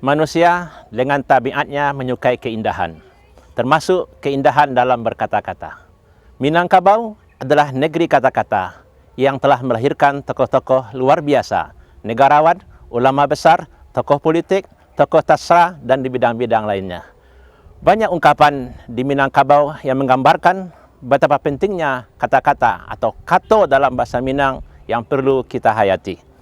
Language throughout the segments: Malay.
Manusia dengan tabiatnya menyukai keindahan, termasuk keindahan dalam berkata-kata. Minangkabau adalah negeri kata-kata yang telah melahirkan tokoh-tokoh luar biasa, negarawan, ulama besar, tokoh politik, tokoh sastra, dan di bidang-bidang lainnya. Banyak ungkapan di Minangkabau yang menggambarkan betapa pentingnya kata-kata atau kato dalam bahasa Minang yang perlu kita hayati.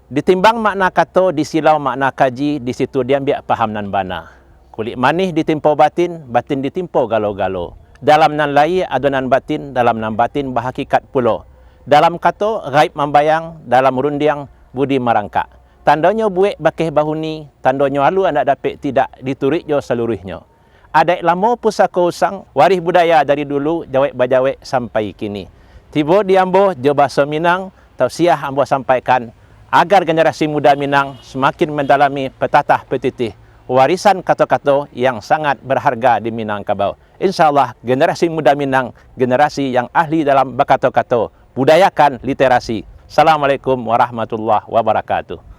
Ditimbang makna kato, disilau makna kaji, di situ diambil paham nan bana. Kulit manih ditimpo batin, batin ditimpo galo-galo. Dalam nan lai adonan batin, dalam nan batin bahakikat pulo. Dalam kato gaib membayang, dalam rundiang budi merangkak. Tandonyo buek bakeh bahuni, tandonyo alu anak dapet tidak diturik jo seluruhnya. Adai lamo pusako usang, waris budaya dari dulu, jawek bajawek sampai kini. Tibo diambo jo bahasa Minang, tausiah ambo sampaikan, agar generasi muda Minang semakin mendalami petatah petitih warisan kato-kato yang sangat berharga di Minangkabau. InsyaAllah generasi muda Minang, generasi yang ahli dalam bakato-kato, budayakan literasi. Assalamualaikum warahmatullahi wabarakatuh.